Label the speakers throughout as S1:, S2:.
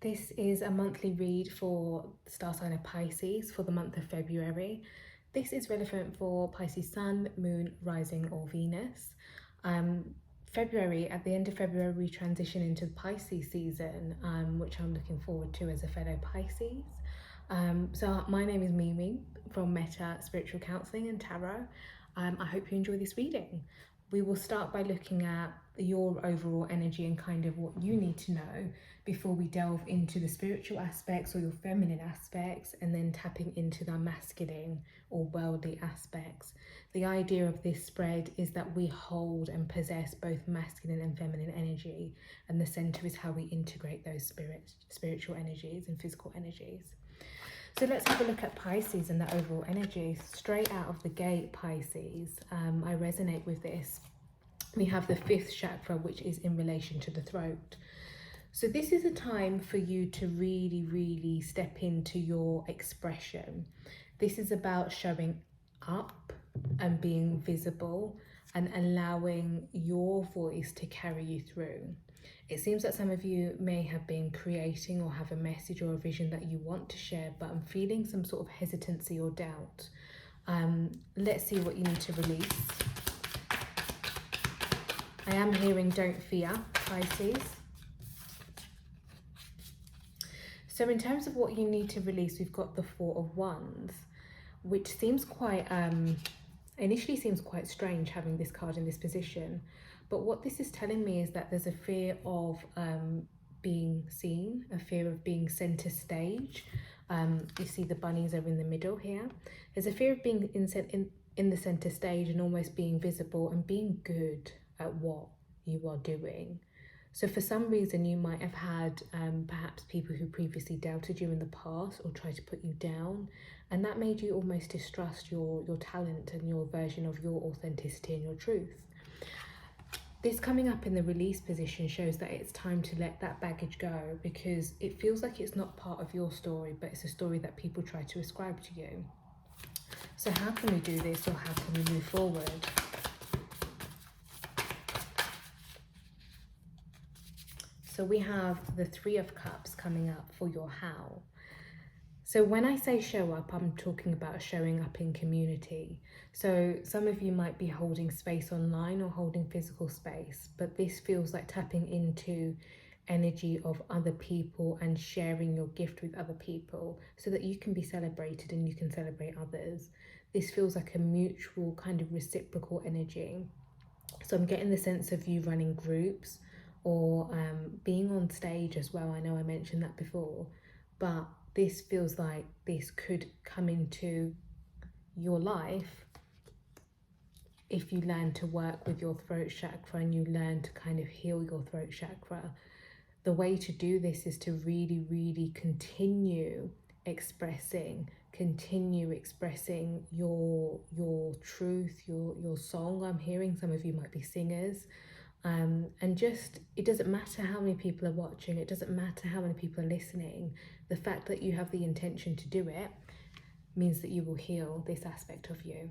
S1: This is a monthly read for the star sign of Pisces for the month of February. This is relevant for Pisces Sun, Moon, Rising or Venus. February, at the end of February, we transition into the Pisces season, which I'm looking forward to as a fellow Pisces. So my name is Mimi from Meta Spiritual Counselling and Tarot. I hope you enjoy this reading. We will start by looking at your overall energy and kind of what you need to know before we delve into the spiritual aspects or your feminine aspects, and then tapping into the masculine or worldly aspects. The idea of this spread is that we hold and possess both masculine and feminine energy, and the center is how we integrate those spiritual energies and physical energies. So let's have a look at Pisces and the overall energy. Straight out of the gate, Pisces, I resonate with this. We have the fifth chakra, which is in relation to the throat. So this is a time for you to really step into your expression. This is about showing up and being visible and allowing your voice to carry you through. It seems that some of you may have been creating or have a message or a vision that you want to share, but I'm feeling some sort of hesitancy or doubt. Let's see what you need to release. I am hearing don't fear, Pisces. So in terms of what you need to release, we've got the Four of Wands, which seems quite, initially seems quite strange having this card in this position. But what this is telling me is that there's a fear of being seen, a fear of being center stage. You see the bunnies are in the middle here. There's a fear of being in the center stage and almost being visible and being good at what you are doing. So for some reason you might have had perhaps people who previously doubted you in the past or tried to put you down, and that made you almost distrust your talent and your version of your authenticity and your truth. This coming up in the release position shows that it's time to let that baggage go, because it feels like it's not part of your story, but it's a story that people try to ascribe to you. So how can we do this, or how can we move forward? So we have the Three of Cups coming up for your how. So when I say show up, I'm talking about showing up in community. So some of you might be holding space online or holding physical space, but this feels like tapping into energy of other people and sharing your gift with other people so that you can be celebrated and you can celebrate others. This feels like a mutual kind of reciprocal energy. So I'm getting the sense of you running groups or being on stage as well. I know I mentioned that before, but this feels like this could come into your life if you learn to work with your throat chakra and you learn to kind of heal your throat chakra. The way to do this is to really continue expressing your truth, your song. I'm hearing some of you might be singers. And just, it doesn't matter how many people are watching, it doesn't matter how many people are listening. The fact that you have the intention to do it means that you will heal this aspect of you.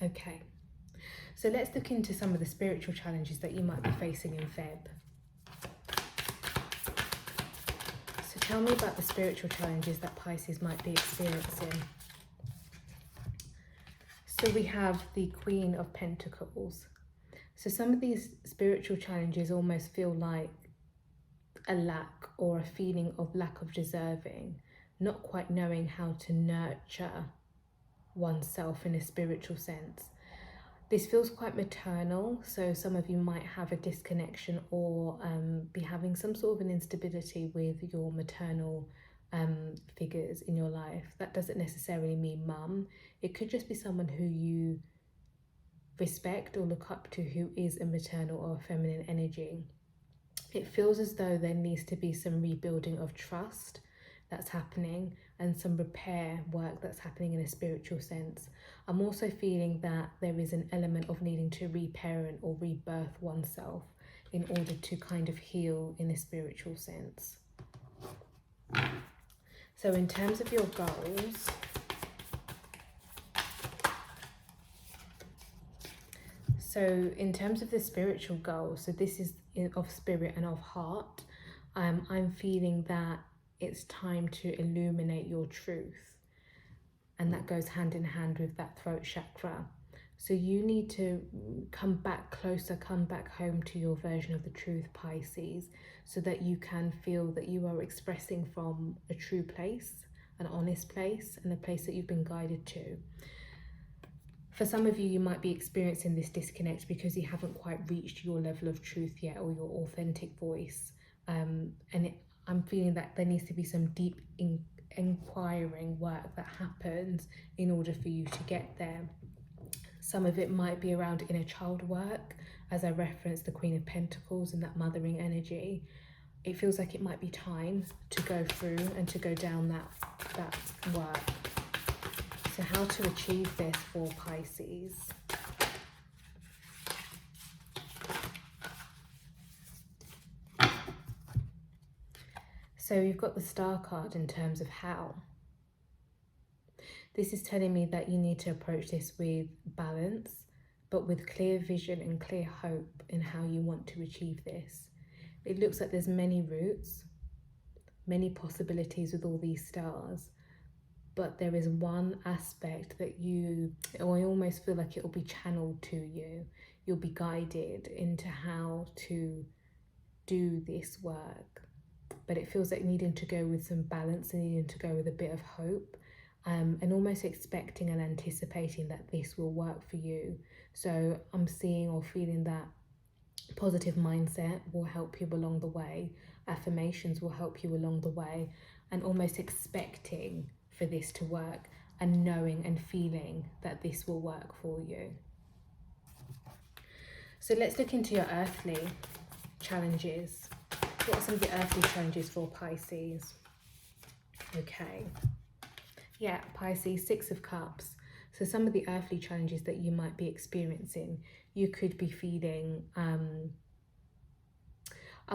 S1: Okay, so let's look into some of the spiritual challenges that you might be facing in Feb. So tell me about the spiritual challenges that Pisces might be experiencing. So we have the Queen of Pentacles. So some of these spiritual challenges almost feel like a lack or a feeling of lack of deserving, not quite knowing how to nurture oneself in a spiritual sense. This feels quite maternal, so some of you might have a disconnection or be having some sort of an instability with your maternal figures in your life. That doesn't necessarily mean mum. It could just be someone who you respect or look up to who is a maternal or a feminine energy. It feels as though there needs to be some rebuilding of trust that's happening and some repair work that's happening in a spiritual sense. I'm also feeling that there is an element of needing to reparent or rebirth oneself in order to kind of heal in a spiritual sense. So in terms of your goals, so in terms of the spiritual goals, so this is of spirit and of heart. I'm feeling that it's time to illuminate your truth, and that goes hand in hand with that throat chakra. So you need to come back closer, come back home to your version of the truth, Pisces, so that you can feel that you are expressing from a true place, an honest place, and a place that you've been guided to. For some of you, you might be experiencing this disconnect because you haven't quite reached your level of truth yet, or your authentic voice. I'm feeling that there needs to be some deep inquiring work that happens in order for you to get there. Some of it might be around inner child work, as I referenced the Queen of Pentacles and that mothering energy. It feels like it might be time to go through and to go down that work. So how to achieve this for Pisces? So you've got the Star card in terms of how. This is telling me that you need to approach this with balance, but with clear vision and clear hope in how you want to achieve this. It looks like there's many routes, many possibilities with all these stars, but there is one aspect that I almost feel like it will be channeled to you. You'll be guided into how to do this work, but it feels like needing to go with some balance and needing to go with a bit of hope, and almost expecting and anticipating that this will work for you. So I'm seeing or feeling that positive mindset will help you along the way. Affirmations will help you along the way, and almost expecting for this to work and knowing and feeling that this will work for you. So let's look into your earthly challenges. What are some of the earthly challenges for Pisces? Okay. Yeah, Pisces, Six of Cups. So some of the earthly challenges that you might be experiencing, you could be feeling, I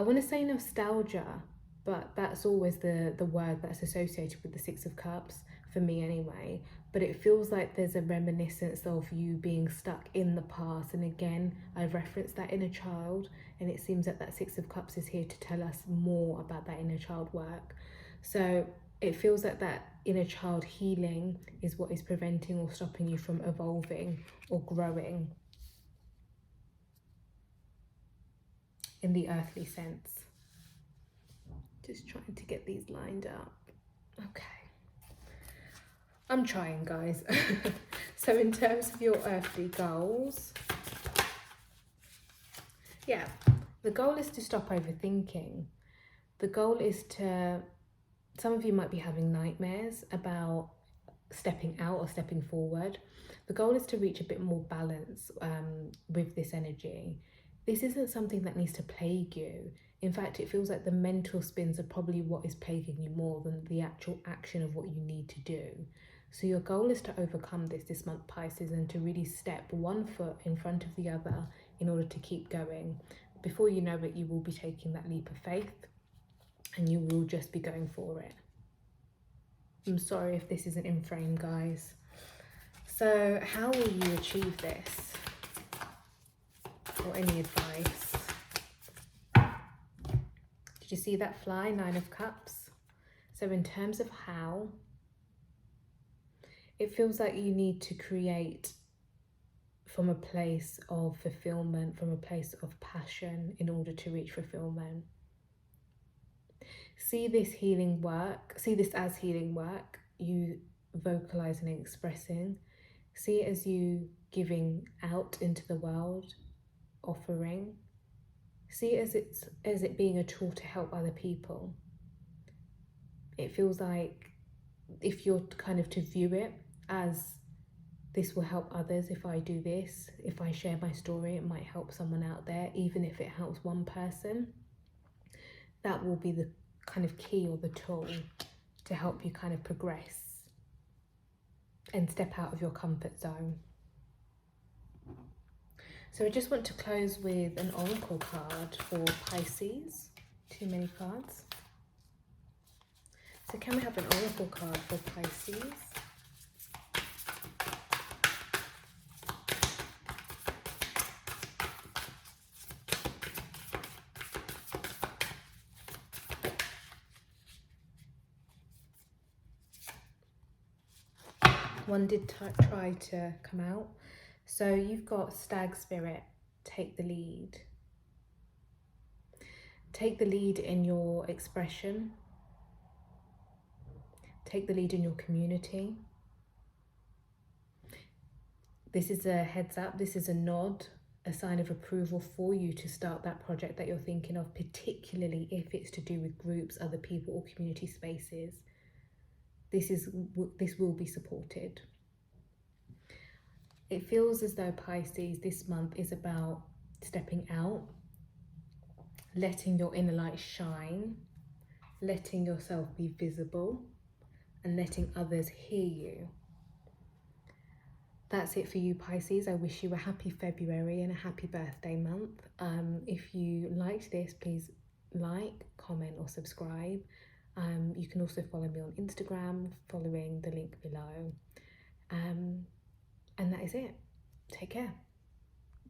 S1: want to say nostalgia, but that's always the word that's associated with the Six of Cups, for me anyway. But it feels like there's a reminiscence of you being stuck in the past. And again, I've referenced that inner child, and it seems that Six of Cups is here to tell us more about that inner child work. So it feels like that inner child healing is what is preventing or stopping you from evolving or growing in the earthly sense. Just trying to get these lined up. Okay. I'm trying, guys. So in terms of your earthly goals, yeah, the goal is to stop overthinking. The goal is to, some of you might be having nightmares about stepping out or stepping forward. The goal is to reach a bit more balance with this energy. This isn't something that needs to plague you. In fact, it feels like the mental spins are probably what is plaguing you more than the actual action of what you need to do. So your goal is to overcome this month, Pisces, and to really step one foot in front of the other in order to keep going. Before you know it, you will be taking that leap of faith and you will just be going for it. I'm sorry if this isn't in frame, guys. So how will you achieve this? Or any advice? Did you see that fly, Nine of Cups? So in terms of how, it feels like you need to create from a place of fulfillment, from a place of passion in order to reach fulfillment. See this healing work, see this as healing work, you vocalizing and expressing. See it as you giving out into the world, offering. See it as it being a tool to help other people. It feels like if you're kind of to view it as this will help others if I do this, if I share my story, it might help someone out there, even if it helps one person. That will be the kind of key or the tool to help you kind of progress and step out of your comfort zone. So I just want to close with an oracle card for Pisces. Too many cards. So can we have an oracle card for Pisces? One did try to come out. So you've got stag spirit, take the lead. Take the lead in your expression. Take the lead in your community. This is a heads up, this is a nod, a sign of approval for you to start that project that you're thinking of, particularly if it's to do with groups, other people, or community spaces. This will be supported. It feels as though Pisces this month is about stepping out, letting your inner light shine, letting yourself be visible, and letting others hear you. That's it for you, Pisces. I wish you a happy February and a happy birthday month. If you liked this, please like, comment, or subscribe. You can also follow me on Instagram, following the link below. And that is it. Take care.